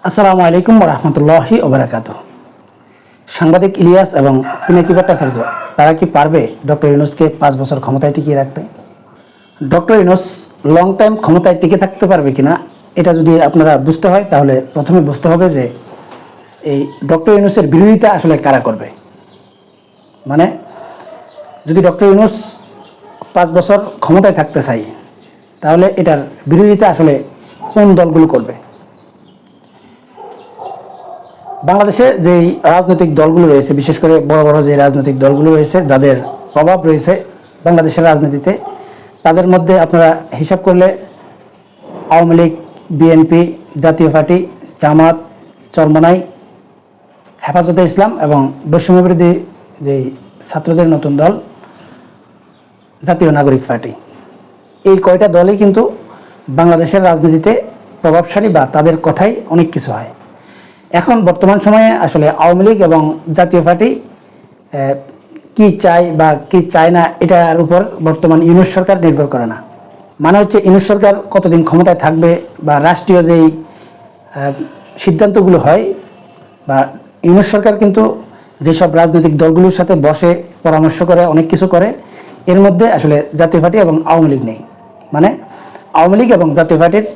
আসসালামু আলাইকুম রহমতুল্লাহি ওবরাকাতুহ। সাংবাদিক ইলিয়াস এবং পিনাকি ভট্টাচার্য তারা কি পারবে ডক্টর ইউনূসকে 5 বছর ক্ষমতায় টিকিয়ে রাখতে? ডক্টর ইউনূস লং টাইম ক্ষমতায় টিকে থাকতে পারবে কিনা এটা যদি আপনারা বুঝতে হয় তাহলে প্রথমে বুঝতে হবে যে এই ডক্টর ইউনূসের বিরোধিতা আসলে কারা করবে। মানে যদি ডক্টর ইউনূস 5 বছর ক্ষমতায় থাকতে চাই তাহলে এটার বিরোধিতা আসলে কোন দলগুলো করবে। বাংলাদেশে যেই রাজনৈতিক দলগুলো রয়েছে, বিশেষ করে বড় বড় যে রাজনৈতিক দলগুলো রয়েছে যাদের প্রভাব রয়েছে বাংলাদেশের রাজনীতিতে, তাদের মধ্যে আপনারা হিসাব করলে আওয়ামী লীগ, বিএনপি, জাতীয় পার্টি, জামাত, চরমনাই, হেফাজতে ইসলাম এবং বৈষম্যবিরোধী যেই ছাত্রদের নতুন দল জাতীয় নাগরিক পার্টি, এই কয়টা দলই কিন্তু বাংলাদেশের রাজনীতিতে প্রভাবশালী বা তাদের কথাই অনেক কিছু হয়। এখন বর্তমান সময়ে আসলে আওয়ামী লীগ এবং জাতীয় পার্টি কি চায় বা কি চায় না এটার উপর বর্তমান ইউনূস সরকার নির্ভর করে না। মানে হচ্ছে ইউনূস সরকার কতদিন ক্ষমতায় থাকবে বা রাষ্ট্রীয় যেই সিদ্ধান্তগুলো হয় বা ইউনূস সরকার কিন্তু যেসব রাজনৈতিক দলগুলোর সাথে বসে পরামর্শ করে অনেক কিছু করে, এর মধ্যে আসলে জাতীয় পার্টি এবং আওয়ামী লীগ নেই। মানে আওয়ামী লীগ এবং জাতীয় পার্টির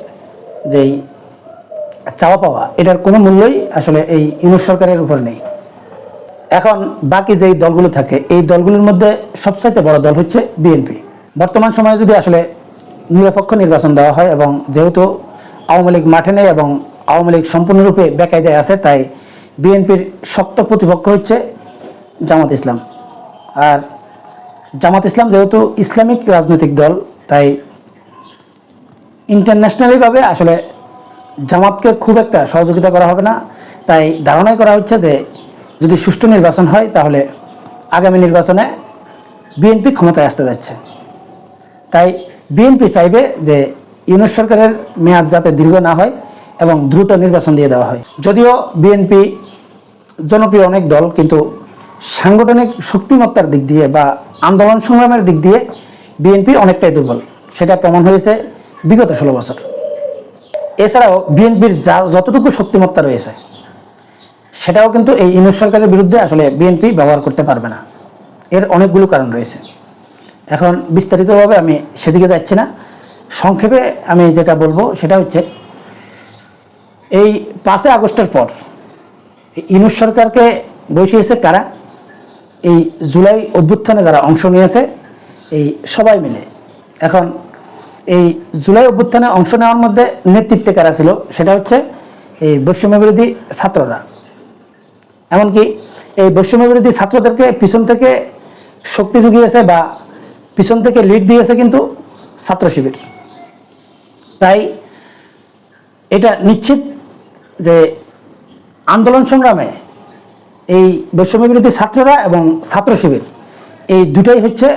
যেই চাওয়া পাওয়া এটার কোনো মূল্যই আসলে এই ইউনূস সরকারের উপর নেই। এখন বাকি যেই দলগুলো থাকে এই দলগুলোর মধ্যে সবচাইতে বড় দল হচ্ছে বিএনপি। বর্তমান সময়ে যদি আসলে নিরপেক্ষ নির্বাচন দেওয়া হয় এবং যেহেতু আওয়ামী লীগ মাঠে নেই এবং আওয়ামী লীগ সম্পূর্ণরূপে বেকায়দায় আছে, তাই বিএনপির শক্ত প্রতিপক্ষ হচ্ছে জামাত ইসলাম। আর জামাত ইসলাম যেহেতু ইসলামিক রাজনৈতিক দল, তাই ইন্টারন্যাশনালিভাবে আসলে জামাতকে খুব একটা সহযোগিতা করা হবে না। তাই ধারণাই করা হচ্ছে যে যদি সুষ্ঠু নির্বাচন হয় তাহলে আগামী নির্বাচনে বিএনপি ক্ষমতায় আসতে যাচ্ছে। তাই বিএনপি চাইবে যে ইউনূস সরকারের মেয়াদ যাতে দীর্ঘ না হয় এবং দ্রুত নির্বাচন দিয়ে দেওয়া হয়। যদিও বিএনপি জনপ্রিয় অনেক দল, কিন্তু সাংগঠনিক শক্তিমত্তার দিক দিয়ে বা আন্দোলন সংগ্রামের দিক দিয়ে বিএনপি অনেকটাই দুর্বল। সেটা প্রমাণ হয়েছে বিগত 16 বছর। এছাড়াও বিএনপির যতটুকু শক্তিমত্তা রয়েছে সেটাও কিন্তু এই ইউনূস সরকারের বিরুদ্ধে আসলে বিএনপি ব্যবহার করতে পারবে না। এর অনেকগুলো কারণ রয়েছে। এখন বিস্তারিতভাবে আমি সেদিকে যাচ্ছি না, সংক্ষেপে আমি যেটা বলবো সেটা হচ্ছে এই 5 আগস্টের পর ইউনূস সরকারকে বসিয়েছে কারা? এই জুলাই অভ্যুত্থানে যারা অংশ নিয়েছে এই সবাই মিলে। এখন এই জুলাই অভ্যুত্থানে অংশ নেওয়ার মধ্যে নেতৃত্বে কারা ছিল সেটা হচ্ছে এই বৈষম্যবিরোধী ছাত্ররা। এমনকি এই বৈষম্যবিরোধী ছাত্রদেরকে পিছন থেকে শক্তি জুগিয়েছে বা পিছন থেকে লিড দিয়েছে কিন্তু ছাত্র শিবির। তাই এটা নিশ্চিত যে আন্দোলন সংগ্রামে এই বৈষম্যবিরোধী ছাত্ররা এবং ছাত্র শিবির এই দুটাই হচ্ছে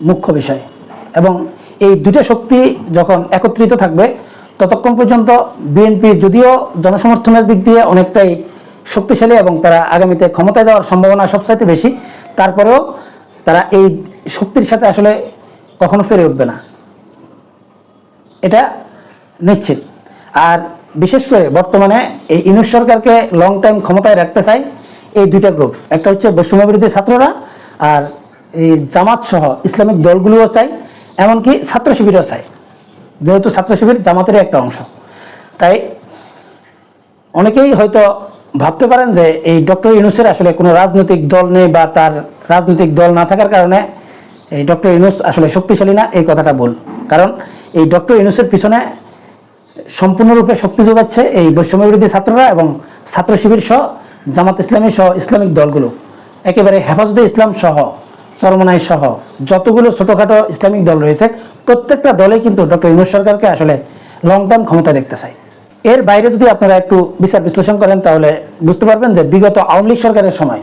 মুখ্য বিষয়। এবং এই দুটো শক্তি যখন একত্রিত থাকবে ততক্ষণ পর্যন্ত বিএনপি যদিও জনসমর্থনের দিক দিয়ে অনেকটাই শক্তিশালী এবং তারা আগামীতে ক্ষমতায় যাওয়ার সম্ভাবনা সবচাইতে বেশি, তারপরেও তারা এই শক্তির সাথে আসলে কখনো ফিরে উঠবে না, এটা নিশ্চিত। আর বিশেষ করে বর্তমানে এই ইউনূস সরকারকে লং টাইম ক্ষমতায় রাখতে চায় এই দুইটা গ্রুপ। একটা হচ্ছে বৈষম্যবিরোধী ছাত্ররা, আর এই জামাত সহ ইসলামিক দলগুলোও চায়, এমনকি ছাত্র শিবিরও চায়, যেহেতু ছাত্র শিবির জামাতেরই একটা অংশ। তাই অনেকেই হয়তো ভাবতে পারেন যে এই ডক্টর ইউনূসের আসলে কোনো রাজনৈতিক দল নেই বা তার রাজনৈতিক দল না থাকার কারণে এই ডক্টর ইউনূস আসলে শক্তিশালী না, এই কথাটা ভুল। কারণ এই ডক্টর ইউনূসের পিছনে সম্পূর্ণরূপে শক্তি যোগাচ্ছে এই বৈষম্যবিরোধী ছাত্ররা এবং ছাত্র শিবির সহ জামাত ইসলামী সহ ইসলামিক দলগুলো, একেবারে হেফাজতে ইসলাম সহ চরমনাই সহ যতগুলো ছোটোখাটো ইসলামিক দল রয়েছে প্রত্যেকটা দলেই কিন্তু ডক্টর ইউনূস সরকারকে আসলে লং টার্ম ক্ষমতা দেখতে চায়। এর বাইরে যদি আপনারা একটু বিচার বিশ্লেষণ করেন তাহলে বুঝতে পারবেন যে বিগত আওয়ামী লীগ সরকারের সময়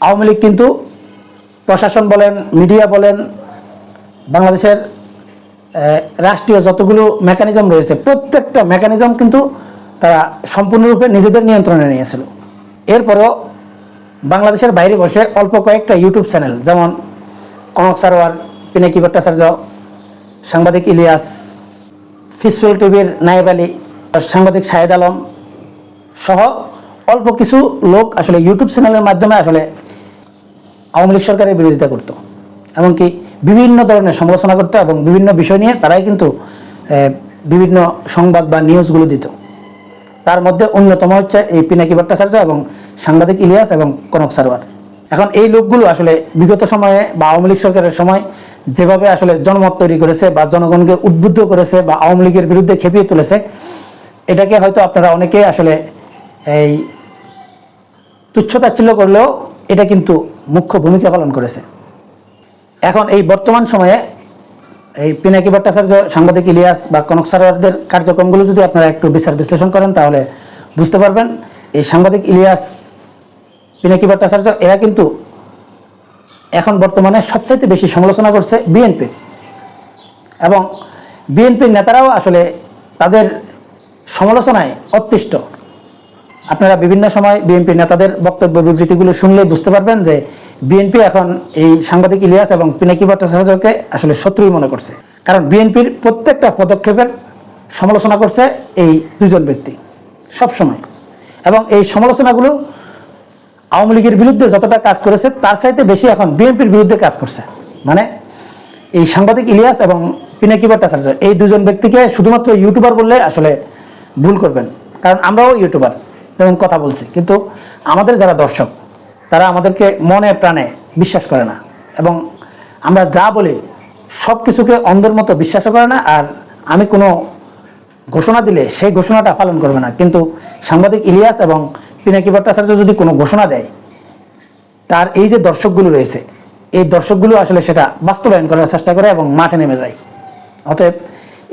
আওয়ামী লীগ কিন্তু প্রশাসন বলেন, মিডিয়া বলেন, বাংলাদেশের রাষ্ট্রীয় যতগুলো মেকানিজম রয়েছে প্রত্যেকটা মেকানিজম কিন্তু তারা সম্পূর্ণরূপে নিজেদের নিয়ন্ত্রণে নিয়েছিল। এরপরেও বাংলাদেশের বাইরে বসে অল্প কয়েকটা ইউটিউব চ্যানেল যেমন কনক সারোয়ার, পিনাকি ভট্টাচার্য, সাংবাদিক ইলিয়াস, ফিসফুল টিভির নায়েব আলী, সাংবাদিক শাহেদ আলম সহ অল্প কিছু লোক আসলে ইউটিউব চ্যানেলের মাধ্যমে আসলে আওয়ামী লীগ সরকারের বিরোধিতা করতো, এমনকি বিভিন্ন ধরনের সমালোচনা করতো এবং বিভিন্ন বিষয় নিয়ে তারাই কিন্তু বিভিন্ন সংবাদ বা নিউজগুলো দিত। তার মধ্যে অন্যতম হচ্ছে এই পিনাকি ভট্টাচার্য এবং সাংবাদিক ইলিয়াস এবং কনক সারোয়ার। এখন এই লোকগুলো আসলে বিগত সময়ে বা আওয়ামী লীগ সরকারের সময় যেভাবে আসলে জনমত তৈরি করেছে বা জনগণকে উদ্বুদ্ধ করেছে বা আওয়ামী লীগের বিরুদ্ধে খেপিয়ে তুলেছে, এটাকে হয়তো আপনারা অনেকেই আসলে এই তুচ্ছতাচ্ছিল্য করলেও এটা কিন্তু মুখ্য ভূমিকা পালন করেছে। এখন এই বর্তমান সময়ে এই পিনাকি ভট্টাচার্য, সাংবাদিক ইলিয়াস বা কনক সারোয়ারদের কার্যক্রমগুলো যদি আপনারা একটু বিচার বিশ্লেষণ করেন তাহলে বুঝতে পারবেন এই সাংবাদিক ইলিয়াস, পিনাকি ভট্টাচার্য এরা কিন্তু এখন বর্তমানে সবচাইতে বেশি সমালোচনা করছে বিএনপির, এবং বিএনপির নেতারাও আসলে তাদের সমালোচনায় অতিষ্ঠ। আপনারা বিভিন্ন সময় বিএনপির নেতাদের বক্তব্য বিবৃতিগুলো শুনলেই বুঝতে পারবেন যে বিএনপি এখন এই সাংবাদিক ইলিয়াস এবং পিনাকি ভট্টাচার্যকে আসলে শত্রুই মনে করছে, কারণ বিএনপির প্রত্যেকটা পদক্ষেপের সমালোচনা করছে এই দুজন ব্যক্তি সবসময়, এবং এই সমালোচনাগুলো আওয়ামী লীগের বিরুদ্ধে যতটা কাজ করেছে তার চাইতে বেশি এখন বিএনপির বিরুদ্ধে কাজ করছে। মানে এই সাংবাদিক ইলিয়াস এবং পিনাকি ভট্টাচার্য এই দুজন ব্যক্তিকে শুধুমাত্র ইউটিউবার বললে আসলে ভুল করবেন, কারণ আমরাও ইউটিউবার যেমন কথা বলছি, কিন্তু আমাদের যারা দর্শক তারা আমাদেরকে মনে প্রাণে বিশ্বাস করে না, এবং আমরা যা বলি সব কিছুকে অন্ধের মতো বিশ্বাসও করে না, আর আমি কোনো ঘোষণা দিলে সেই ঘোষণাটা পালন করবে না। কিন্তু সাংবাদিক ইলিয়াস এবং পিনাকি ভট্টাচার্য যদি কোনো ঘোষণা দেয়, তার এই যে দর্শকগুলো রয়েছে এই দর্শকগুলো আসলে সেটা বাস্তবায়ন করার চেষ্টা করে এবং মাঠে নেমে যায়। অতএব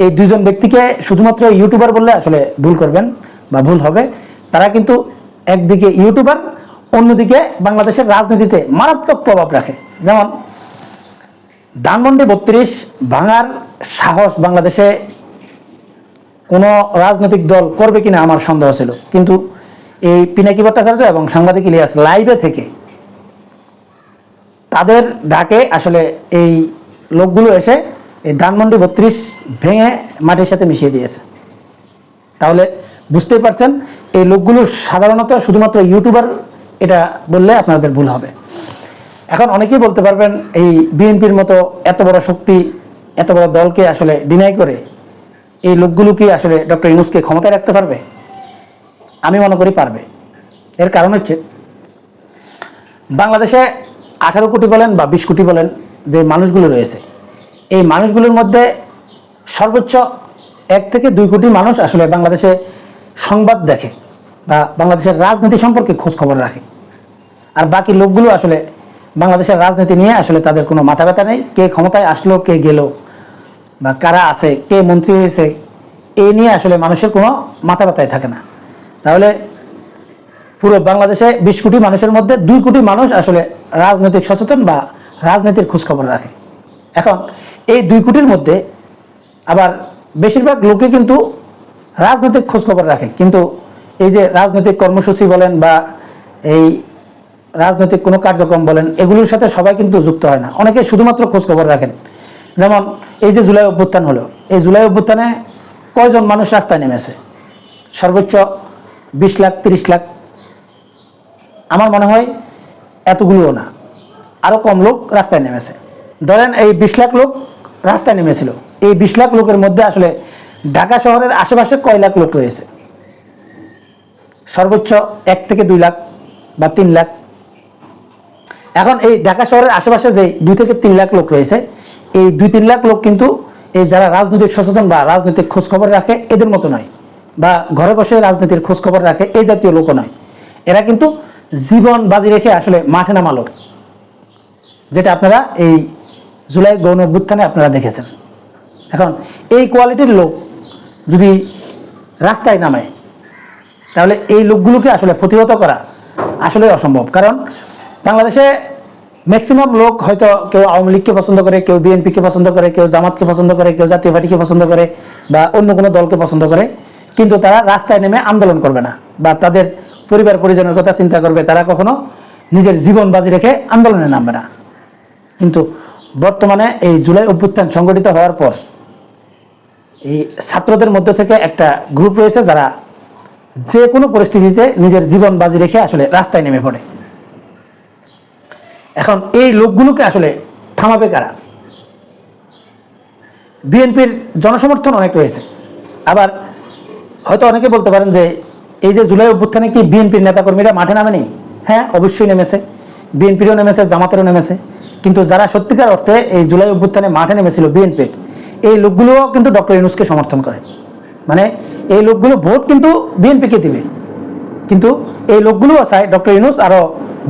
এই দুজন ব্যক্তিকে শুধুমাত্র ইউটিউবার বললে আসলে ভুল করবেন বা ভুল হবে। তারা কিন্তু একদিকে ইউটিউবার, অন্যদিকে বাংলাদেশের রাজনীতিতে মারাত্মক প্রভাব রাখে। যেমন ধানমন্ডি 32 ভাঙার সাহস বাংলাদেশে কোনো রাজনৈতিক দল করবে কিনা আমার সন্দেহ ছিল, কিন্তু এই পিনাকি ভট্টাচার্য এবং সাংবাদিক ইলিয়াস লাইভে থেকে তাদের ডাকে আসলে এই লোকগুলো এসে এই ধানমন্ডি 32 ভেঙে মাটির সাথে মিশিয়ে দিয়েছে। তাহলে বুঝতেই পারছেন এই লোকগুলো সাধারণত শুধুমাত্র ইউটিউবার এটা বললে আপনাদের ভুল হবে। এখন অনেকেই বলতে পারবেন এই বিএনপির মতো এত বড় শক্তি, এত বড় দলকে আসলে ডিনাই করে এই লোকগুলো কি আসলে ডক্টর ইউনূসকে ক্ষমতায় রাখতে পারবে? আমি মনে করি পারবে। এর কারণ হচ্ছে বাংলাদেশে 18 কোটি বলেন বা 20 কোটি বলেন যে মানুষগুলো রয়েছে, এই মানুষগুলোর মধ্যে সর্বোচ্চ 1 থেকে 2 কোটি মানুষ আসলে বাংলাদেশে সংবাদ দেখে বা বাংলাদেশের রাজনীতি সম্পর্কে খোঁজ খবর রাখে, আর বাকি লোকগুলো আসলে বাংলাদেশের রাজনীতি নিয়ে আসলে তাদের কোনো মাথা ব্যথা নেই। কে ক্ষমতায় আসলো, কে গেল, বা কারা আছে, কে মন্ত্রী হয়েছে, এই নিয়ে আসলে মানুষের কোনো মাথা ব্যথাই থাকে না। তাহলে পুরো বাংলাদেশে 20 কোটি মানুষের মধ্যে 2 কোটি মানুষ আসলে রাজনৈতিক সচেতন বা রাজনীতির খোঁজখবর রাখে। এখন এই 2 কোটির মধ্যে আবার বেশিরভাগ লোকে কিন্তু রাজনৈতিক খোঁজখবর রাখে, কিন্তু এই যে রাজনৈতিক কর্মসূচি বলেন বা এই রাজনৈতিক কোনো কার্যক্রম বলেন, এগুলোর সাথে সবাই কিন্তু যুক্ত হয় না। অনেকে শুধুমাত্র খোঁজখবর রাখেন। যেমন এই যে জুলাই অভ্যুত্থান হলো, এই জুলাই অভ্যুত্থানে কয়জন মানুষ রাস্তায় নেমেছে? সর্বোচ্চ 20 লাখ, 30 লাখ। আমার মনে হয় এতগুলোও না, আরও কম লোক রাস্তায় নেমেছে। ধরেন এই 20 লাখ লোক রাস্তায় নেমেছিল, এই 20 লাখ লোকের মধ্যে আসলে ঢাকা শহরের আশেপাশে কয় লাখ লোক রয়েছে? সর্বোচ্চ 1 থেকে 2 লাখ বা 3 লাখ। এখন এই ঢাকা শহরের আশেপাশে যে 2 থেকে 3 লাখ লোক রয়েছে, এই 2-3 লাখ লোক কিন্তু এই যারা রাজনৈতিক সচেতন বা রাজনৈতিক খোঁজখবর রাখে এদের মতো নয়, বা ঘরে বসে রাজনীতির খোঁজখবর রাখে এই জাতীয় লোক নয়। এরা কিন্তু জীবন বাজি রেখে আসলে মাঠে নামা লোক, যেটা আপনারা এই জুলাই গণ অভ্যুত্থানে আপনারা দেখেছেন। এখন এই কোয়ালিটির লোক যদি রাস্তায় নামে, তাহলে এই লোকগুলোকে আসলে প্রতিহত করা আসলে অসম্ভব। কারণ বাংলাদেশে ম্যাক্সিমাম লোক হয়তো কেউ আওয়ামী লীগকে পছন্দ করে, কেউ বিএনপিকে পছন্দ করে, কেউ জামাতকে পছন্দ করে, কেউ জাতীয় পার্টিকে পছন্দ করে বা অন্য কোনো দলকে পছন্দ করে, কিন্তু তারা রাস্তায় নেমে আন্দোলন করবে না বা তাদের পরিবার পরিজনের কথা চিন্তা করবে। তারা কখনো নিজের জীবন বাজি রেখে আন্দোলনে নামবে না। কিন্তু বর্তমানে এই জুলাই অভ্যুত্থান সংগঠিত হওয়ার পর এই ছাত্রদের মধ্যে থেকে একটা গ্রুপ রয়েছে যারা যে কোনো পরিস্থিতিতে নিজের জীবন বাজি রেখে আসলে রাস্তায় নেমে পড়ে। এখন এই লোকগুলোকে আসলে থামাবে কারা? বিএনপির জনসমর্থন অনেক রয়েছে। আবার হয়তো অনেকে বলতে পারেন যে এই যে জুলাই অভ্যুত্থানে কি বিএনপির নেতাকর্মীরা মাঠে নামেনি? হ্যাঁ, অবশ্যই নেমেছে, বিএনপিরও নেমেছে, জামাতেরও নেমেছে। কিন্তু যারা সত্যিকার অর্থে এই জুলাই অভ্যুত্থানে মাঠে নেমেছিল বিএনপির, এই লোকগুলোও কিন্তু ডক্টর ইউনূসকে সমর্থন করে। মানে এই লোকগুলো ভোট কিন্তু বিএনপিকে দিবে, কিন্তু এই লোকগুলোও চায় ডক্টর ইউনূস আরও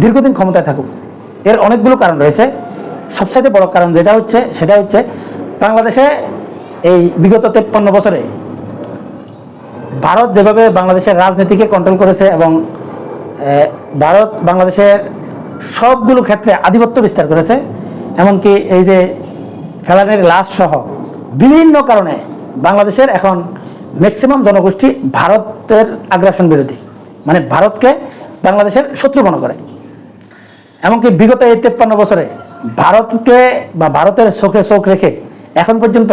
দীর্ঘদিন ক্ষমতায় থাকুক। এর অনেকগুলো কারণ রয়েছে। সবচাইতে বড় কারণ সেটা হচ্ছে বাংলাদেশে এই বিগত 53 বছরে ভারত যেভাবে বাংলাদেশের রাজনীতিকে কন্ট্রোল করেছে এবং ভারত বাংলাদেশের সবগুলো ক্ষেত্রে আধিপত্য বিস্তার করেছে, এমনকি এই যে ফেলানির লাশ সহ বিভিন্ন কারণে বাংলাদেশের এখন ম্যাক্সিমাম জনগোষ্ঠী ভারতের আগ্রাসন বিরোধী, মানে ভারতকে বাংলাদেশের শত্রু মনে করে। এমনকি বিগত এই 53 বছরে ভারতকে বা ভারতের চোখে চোখ রেখে এখন পর্যন্ত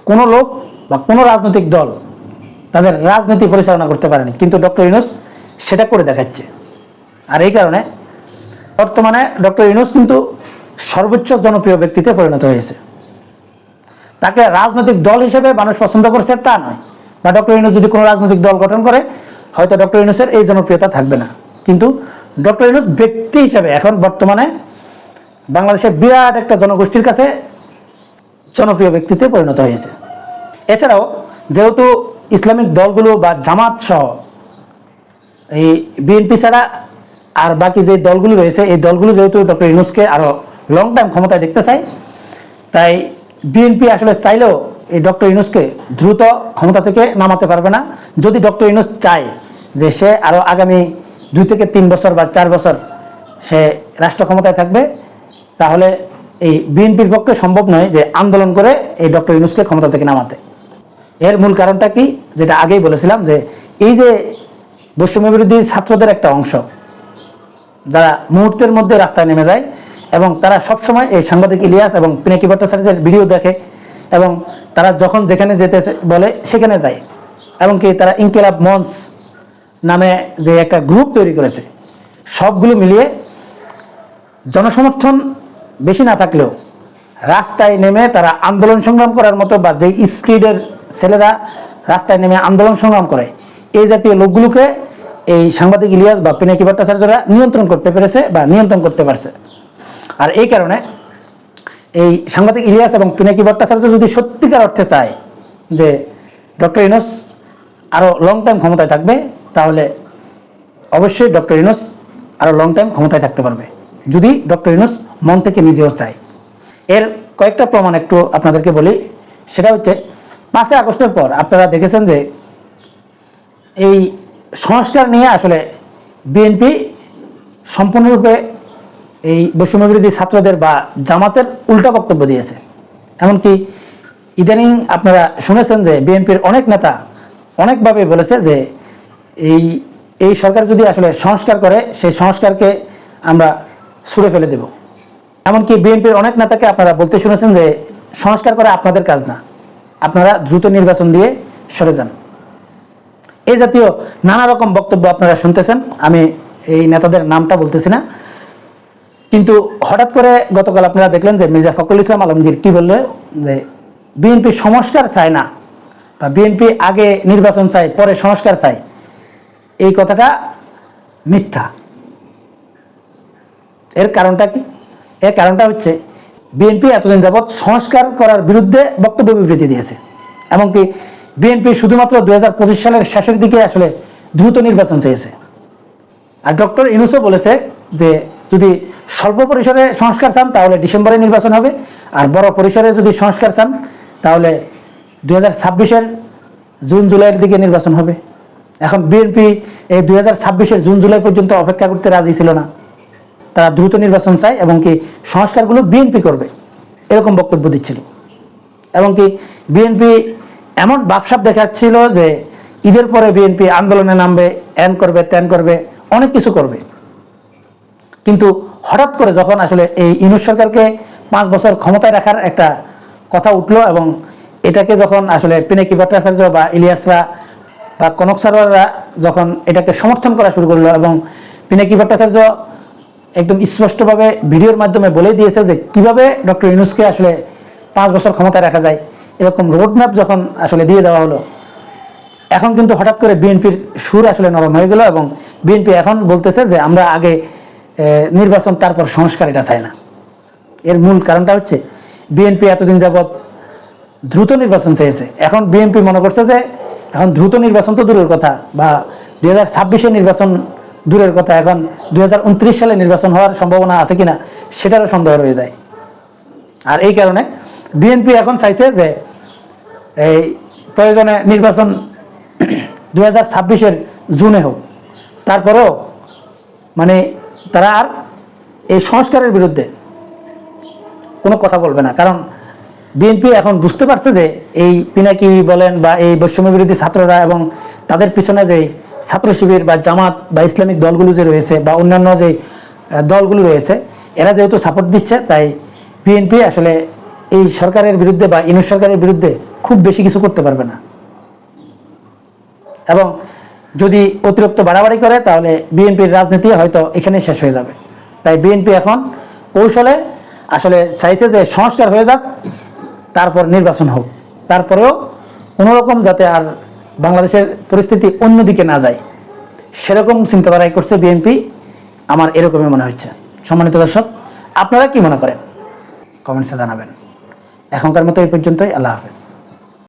কোনো লোক বা কোনো রাজনৈতিক দল তাদের রাজনীতি পরিচালনা করতে পারেনি, কিন্তু ডক্টর ইউনূস সেটা করে দেখাচ্ছে। আর এই কারণে বর্তমানে ডক্টর ইউনূস কিন্তু সর্বোচ্চ জনপ্রিয় ব্যক্তিতে পরিণত হয়েছে। তাকে রাজনৈতিক দল হিসেবে মানুষ পছন্দ করছে তা নয়, বা ডক্টর ইউনূস যদি কোনো রাজনৈতিক দল গঠন করে হয়তো ডক্টর ইউনূসের এই জনপ্রিয়তা থাকবে না, কিন্তু ডক্টর ইউনূস ব্যক্তি হিসেবে এখন বর্তমানে বাংলাদেশের বিরাট একটা জনগোষ্ঠীর কাছে জনপ্রিয় ব্যক্তিতে পরিণত হয়েছে। এছাড়াও যেহেতু ইসলামিক দলগুলো বা জামাত সহ এই বিএনপি ছাড়া আর বাকি যে দলগুলো রয়েছে, এই দলগুলো যেহেতু ডক্টর ইউনূসকে আরও লং টাইম ক্ষমতায় দেখতে চায়, তাই বিএনপি আসলে চাইলেও এই ডক্টর ইউনূসকে দ্রুত ক্ষমতা থেকে নামাতে পারবে না। যদি ডক্টর ইউনূস চায় যে সে আরও আগামী 2 থেকে 3 বছর বা 4 বছর সে রাষ্ট্র ক্ষমতায় থাকবে, তাহলে এই বিএনপির পক্ষে সম্ভব নয় যে আন্দোলন করে এই ডক্টর ইউনূসকে ক্ষমতা থেকে নামাতে। এর মূল কারণটা কি, যেটা আগেই বলেছিলাম, যে এই যে বৈষম্য বিরোধী ছাত্রদের একটা অংশ যারা মুহূর্তের মধ্যে রাস্তায় নেমে যায় এবং তারা সবসময় এই সাংবাদিক ইলিয়াস এবং পিনাকি ভট্টাচার্যের ভিডিও দেখে এবং তারা যখন যেখানে যেতে বলে সেখানে যায়, এবং কি তারা ইনকিলাব মঞ্চ নামে যে একটা গ্রুপ তৈরি করেছে, সবগুলো মিলিয়ে জনসমর্থন বেশি না থাকলেও রাস্তায় নেমে তারা আন্দোলন সংগ্রাম করার মতো, বা যেই স্পিডের ছেলেরা রাস্তায় নেমে আন্দোলন সংগ্রাম করে, এই জাতীয় লোকগুলোকে এই সাংবাদিক ইলিয়াস বা পিনাকি ভট্টাচার্যরা নিয়ন্ত্রণ করতে পেরেছে বা নিয়ন্ত্রণ করতে পারছে। আর এই কারণে এই সাংবাদিক ইলিয়াস এবং পিনাকি ভট্টাচার্য যদি সত্যিকার অর্থে চায় যে ডক্টর ইউনূস আরও লং টাইম ক্ষমতায় থাকবে, তাহলে অবশ্যই ডক্টর ইউনূস আরও লং টাইম ক্ষমতায় থাকতে পারবে, যদি ডক্টর ইউনূস মন থেকে নিজেও চায়। এর কয়েকটা প্রমাণ একটু আপনাদেরকে বলি। সেটা হচ্ছে 5 আগস্টের পর আপনারা দেখেছেন যে এই সংস্কার নিয়ে আসলে বিএনপি সম্পূর্ণরূপে এই বৈষম্য বিরোধী ছাত্রদের বা জামাতের উল্টা বক্তব্য দিয়েছে। এমনকি ইদানিং আপনারা শুনেছেন যে বিএনপির অনেক নেতা অনেকভাবে বলেছে যে এই সরকার যদি আসলে সংস্কার করে, সেই সংস্কারকে আমরা ছুঁড়ে ফেলে দেব। এমনকি বিএনপির অনেক নেতাকে আপনারা বলতে শুনেছেন যে সংস্কার করা আপনাদের কাজ না, আপনারা দ্রুত নির্বাচন দিয়ে সরে যান। এই জাতীয় নানা রকম বক্তব্য আপনারা শুনতেছেন। আমি এই নেতাদের নামটা বলতেছি না, কিন্তু হঠাৎ করে গতকাল আপনারা দেখলেন যে মির্জা ফখরুল ইসলাম আলমগীর কি বললে, যে বিএনপি সংস্কার চায় না বা বিএনপি আগে নির্বাচন চায় পরে সংস্কার চায়, এই কথাটা মিথ্যা। এর কারণটা কি? এর কারণটা হচ্ছে বিএনপি এতদিন যাবৎ সংস্কার করার বিরুদ্ধে বক্তব্য বিবৃতি দিয়েছে, এমনকি বিএনপি শুধুমাত্র 2025 সালের শেষের দিকে আসলে দ্রুত নির্বাচন চেয়েছে। আর ডক্টর ইউনূসও বলেছে যে যদি স্বল্প পরিসরে সংস্কার চান তাহলে ডিসেম্বরে নির্বাচন হবে, আর বড় পরিসরে যদি সংস্কার চান তাহলে 2026-এর জুন জুলাইয়ের দিকে নির্বাচন হবে। এখন বিএনপি এই 2026-এর জুন জুলাই পর্যন্ত অপেক্ষা করতে রাজি ছিল না, তারা দ্রুত নির্বাচন চায় এবং কি সংস্কারগুলো বিএনপি করবে, এরকম বক্তব্য দিচ্ছিল। এবং কি বিএনপি এমন ভাবসাব দেখাচ্ছিল যে ঈদের পরে বিএনপি আন্দোলনে নামবে, এন করবে তেন করবে, অনেক কিছু করবে। কিন্তু হঠাৎ করে যখন আসলে এই ইউনূস সরকারকে 5 বছর ক্ষমতায় রাখার একটা কথা উঠলো এবং এটাকে যখন আসলে পিনাকি ভট্টাচার্য বা ইলিয়াসরা বা কনক সারোয়াররা যখন এটাকে সমর্থন করা শুরু করলো, এবং পিনাকি ভট্টাচার্য একদম স্পষ্টভাবে ভিডিওর মাধ্যমে বলে দিয়েছে যে কিভাবে ডক্টর ইউনূসকে আসলে 5 বছর ক্ষমতায় রাখা যায়, এরকম রোডম্যাপ যখন আসলে দিয়ে দেওয়া হলো, এখন কিন্তু হঠাৎ করে বিএনপির সুর আসলে নরম হয়ে গেল, এবং বিএনপি এখন বলতেছে যে আমরা আগে নির্বাচন তারপর সংস্কার, এটা চাই না। এর মূল কারণটা হচ্ছে বিএনপি এতদিন যাবৎ দ্রুত নির্বাচন চেয়েছে। এখন বিএনপি মনে করছে যে এখন দ্রুত নির্বাচন তো দূরের কথা, বা 2026-এর নির্বাচন দূরের কথা, এখন 2029 সালে নির্বাচন হওয়ার সম্ভাবনা আছে কিনা সেটারও সন্দেহ রয়ে যায়। আর এই কারণে বিএনপি এখন চাইছে যে এই প্রয়োজনে নির্বাচন 2026-এর জুনে হোক, তারপরেও মানে তারা আর এই সংস্কারের বিরুদ্ধে কোনো কথা বলবে না। কারণ বিএনপি এখন বুঝতে পারছে যে এই পিনাকি বলেন বা এই বৈষম্য বিরোধী ছাত্ররা এবং তাদের পিছনে যে ছাত্র শিবির বা জামাত বা ইসলামিক দলগুলো যে রয়েছে বা অন্যান্য যে দলগুলো রয়েছে, এরা যেহেতু সাপোর্ট দিচ্ছে, তাই বিএনপি আসলে এই সরকারের বিরুদ্ধে বা ইউনূস সরকারের বিরুদ্ধে খুব বেশি কিছু করতে পারবে না। এবং যদি অতিরিক্ত বাড়াবাড়ি করে তাহলে বিএনপির রাজনীতি হয়তো এখানেই শেষ হয়ে যাবে। তাই বিএনপি এখন কৌশলে আসলে চাইছে যে সংস্কার হয়ে যাক, তারপর নির্বাচন হোক, তারপরেও কোনোরকম যাতে আর বাংলাদেশের পরিস্থিতি অন্যদিকে না যায়, সেরকম চিন্তাধারাই করছে বিএনপি। আমার এরকমই মনে হচ্ছে। সম্মানিত দর্শক, আপনারা কি মনে করেন কমেন্টসে জানাবেন। এখনকার মতো এই পর্যন্তই। আল্লাহ হাফেজ।